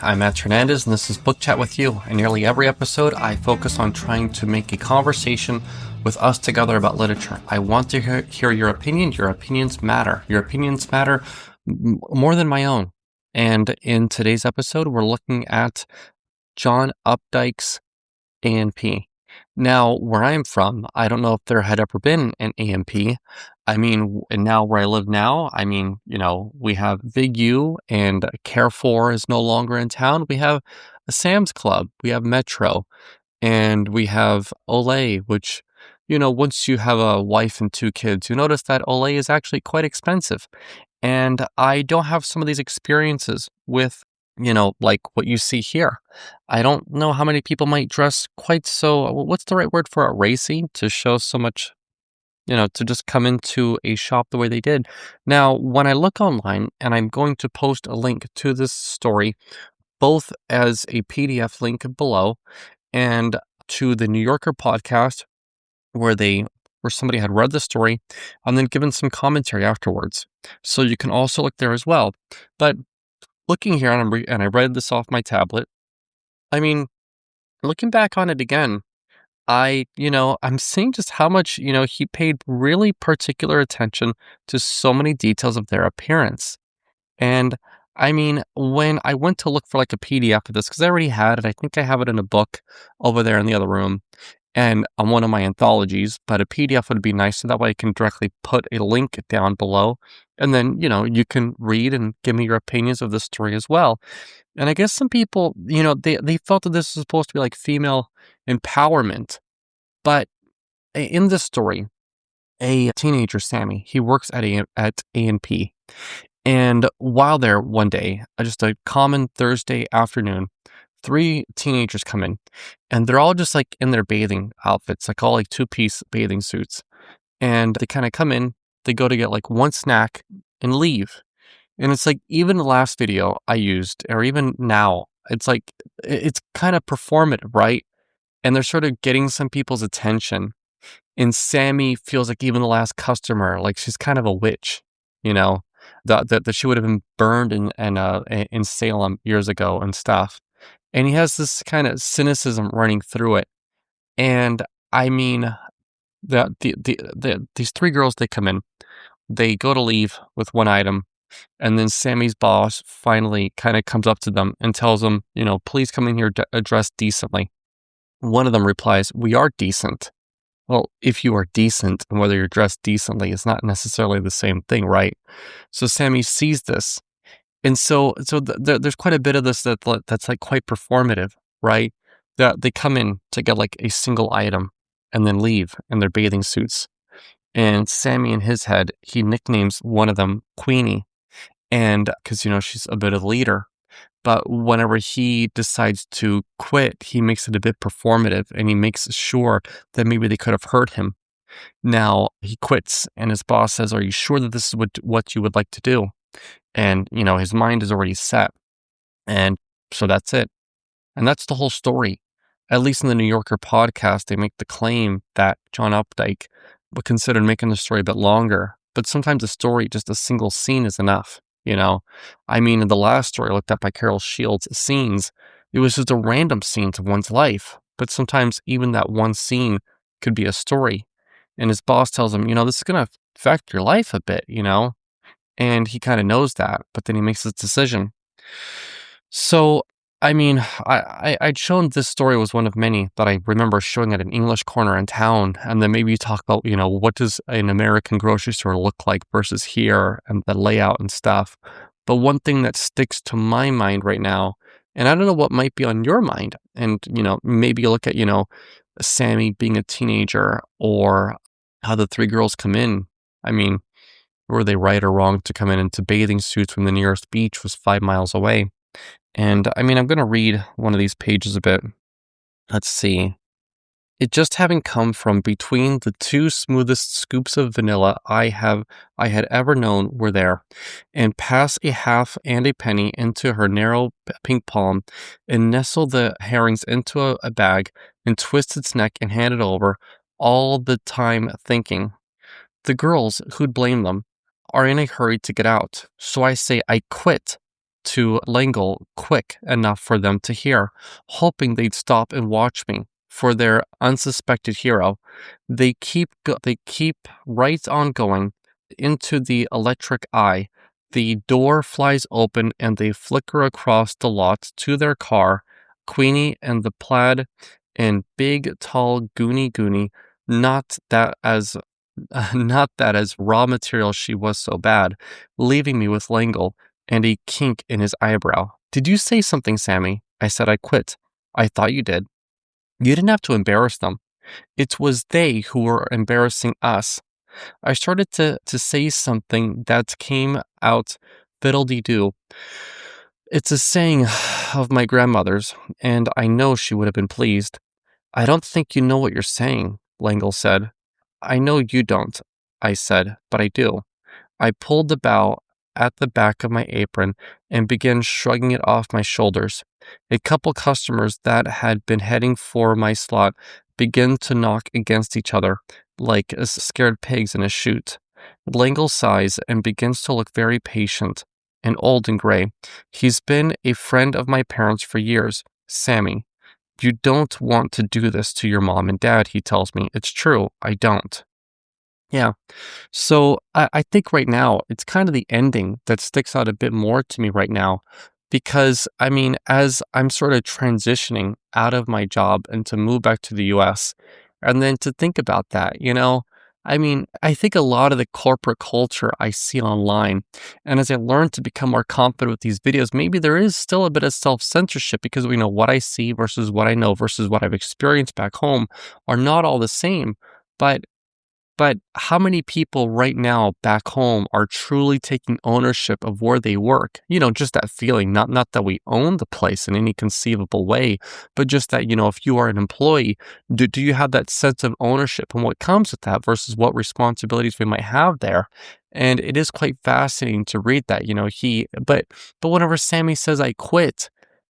I'm Hernandez, and this is Book Chat with You. In nearly every episode, I focus on trying to make a conversation with us together about literature. I want to hear your opinion. Your opinions matter. Your opinions matter more than my own. And in today's episode, we're looking at John Updike's A&P. Now, where I'm from, I don't know if there had ever been an A&P. And now where I live now, we have Big U and Carrefour is no longer in town. We have a Sam's Club, we have Metro, and we have Olay, which, once you have a wife and two kids, you notice that Olay is actually quite expensive. And I don't have some of these experiences with, like what you see here. I don't know how many people might dress quite so, what's the right word for it, racy, to show so much, to just come into a shop the way they did. Now, when I look online, and I'm going to post a link to this story, both as a PDF link below and to the New Yorker podcast where somebody had read the story and then given some commentary afterwards. So you can also look there as well. But looking here, and I read this off my tablet, looking back on it again, I'm seeing just how much, he paid really particular attention to so many details of their appearance. And when I went to look for like a PDF of this, because I already had it, I think I have it in a book over there in the other room and on one of my anthologies, but a PDF would be nice so that way I can directly put a link down below. And then, you can read and give me your opinions of the story as well. And I guess some people, they felt that this was supposed to be like female empowerment. But in this story, a teenager, Sammy, he works at A&P. And while there one day, just a common Thursday afternoon, 3 teenagers come in, and they're all just like in their bathing outfits, like all like 2-piece bathing suits. And they kind of come in, they go to get like one snack and leave. And it's like, even the last video I used, or even now, it's like, it's kind of performative, right? And they're sort of getting some people's attention. And Sammy feels like even the last customer, like she's kind of a witch, that she would have been burned in Salem years ago and stuff. And he has this kind of cynicism running through it. And these 3 girls, they come in, they go to leave with one item. And then Sammy's boss finally kind of comes up to them and tells them, please come in here dressed decently. One of them replies, "We are decent." Well, if you are decent and whether you're dressed decently is not necessarily the same thing, right? So Sammy sees this. And so there's quite a bit of this that's like quite performative, right? That they come in to get like a single item and then leave in their bathing suits. And Sammy, in his head, he nicknames one of them Queenie. And because, she's a bit of a leader. But whenever he decides to quit, he makes it a bit performative and he makes sure that maybe they could have hurt him. Now he quits and his boss says, "Are you sure that this is what you would like to do?" And, his mind is already set. And so that's it. And that's the whole story. At least in the New Yorker podcast, they make the claim that John Updike would consider making the story a bit longer. But sometimes a story, just a single scene is enough. In the last story I looked at by Carol Shields, Scenes, it was just a random scenes of one's life. But sometimes even that one scene could be a story. And his boss tells him, this is going to affect your life a bit, And he kind of knows that, but then he makes his decision. So, I'd shown this story was one of many that I remember showing at an English corner in town. And then maybe you talk about, what does an American grocery store look like versus here and the layout and stuff. But one thing that sticks to my mind right now, and I don't know what might be on your mind. And, maybe you look at, Sammy being a teenager or how the 3 girls come in. Were they right or wrong to come in into bathing suits when the nearest beach was 5 miles away? And I'm going to read one of these pages a bit. Let's see. It just having come from between the 2 smoothest scoops of vanilla I had ever known were there, and pass a half and a penny into her narrow pink palm, and nestle the herrings into a bag, and twist its neck and hand it over, all the time thinking, the girls, who'd blame them, are in a hurry to get out. So I say I quit. to Langle quick enough for them to hear, hoping they'd stop and watch me. For their unsuspected hero, they keep right on going into the electric eye. The door flies open and they flicker across the lot to their car, Queenie and the plaid and big, tall Goonie. Not that as not that as raw material she was so bad, leaving me with Langle and a kink in his eyebrow. Did you say something, Sammy? I said I quit. I thought you did. You didn't have to embarrass them. It was they who were embarrassing us. I started to say something that came out fiddle-dee-doo. It's a saying of my grandmother's, and I know she would have been pleased. I don't think you know what you're saying, Langle said. I know you don't, I said, but I do. I pulled the bow at the back of my apron and began shrugging it off my shoulders. A couple customers that had been heading for my slot began to knock against each other like scared pigs in a chute. Langle sighs and begins to look very patient and old and gray. He's been a friend of my parents for years, Sammy. You don't want to do this to your mom and dad, he tells me. It's true, I don't. Yeah. So I think right now it's kind of the ending that sticks out a bit more to me right now because I mean, as I'm sort of transitioning out of my job and to move back to the US, and then to think about that, I mean, I think a lot of the corporate culture I see online, and as I learn to become more confident with these videos, maybe there is still a bit of self-censorship because we know what I see versus what I know versus what I've experienced back home are not all the same. But But how many people right now back home are truly taking ownership of where they work? Just that feeling, not that we own the place in any conceivable way, but just that, if you are an employee, do you have that sense of ownership and what comes with that versus what responsibilities we might have there? And it is quite fascinating to read that, but whenever Sammy says I quit,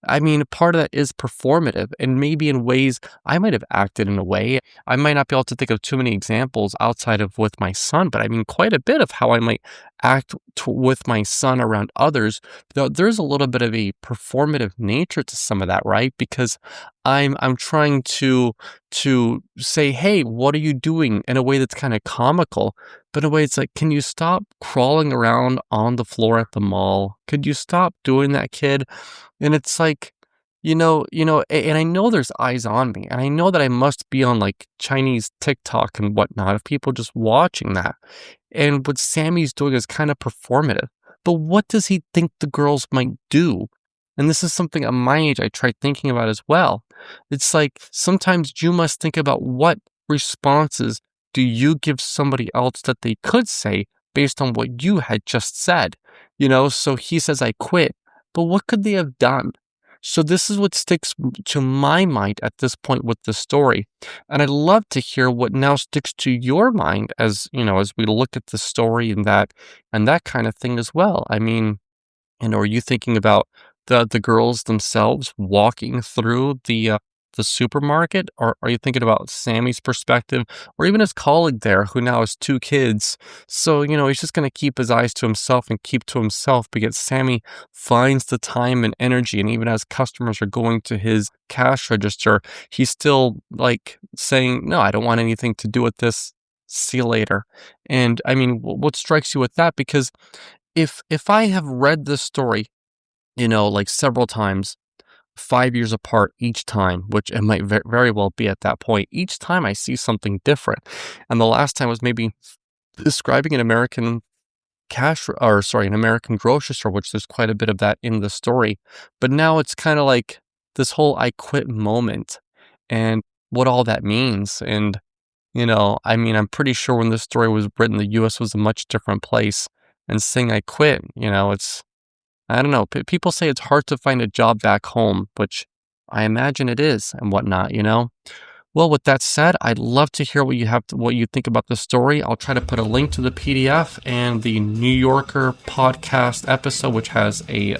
I mean, part of that is performative, and maybe in ways I might have acted in a way. I might not be able to think of too many examples outside of with my son, but I mean, quite a bit of how I might act with my son around others. Though there's a little bit of a performative nature to some of that, right? Because I'm trying to say, hey, what are you doing in a way that's kind of comical, but in a way it's like, can you stop crawling around on the floor at the mall? Could you stop doing that, kid? And it's like, and I know there's eyes on me, and I know that I must be on like Chinese TikTok and whatnot of people just watching that. And what Sammy's doing is kind of performative. But what does he think the girls might do? And this is something at my age I tried thinking about as well. It's like sometimes you must think about what responses do you give somebody else that they could say based on what you had just said. So he says, I quit. But what could they have done? So this is what sticks to my mind at this point with the story. And I'd love to hear what now sticks to your mind as we look at the story and that kind of thing as well. I mean, are you thinking about the girls themselves walking through the supermarket, or are you thinking about Sammy's perspective, or even his colleague there who now has 2 kids? So, he's just going to keep his eyes to himself and keep to himself because Sammy finds the time and energy. And even as customers are going to his cash register, he's still like saying, no, I don't want anything to do with this. See you later. And I mean, what strikes you with that? Because if I have read this story, like several times, 5 years apart each time, which it might very well be at that point. Each time I see something different. And the last time was maybe describing an American an American grocery store, which there's quite a bit of that in the story. But now it's kind of like this whole I quit moment and what all that means. And, I mean, I'm pretty sure when this story was written, the US was a much different place. And saying I quit, I don't know. People say it's hard to find a job back home, which I imagine it is and whatnot, Well, with that said, I'd love to hear what you think about the story. I'll try to put a link to the PDF and the New Yorker podcast episode, which has a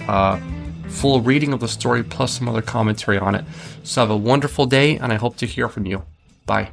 full reading of the story plus some other commentary on it. So have a wonderful day, and I hope to hear from you. Bye.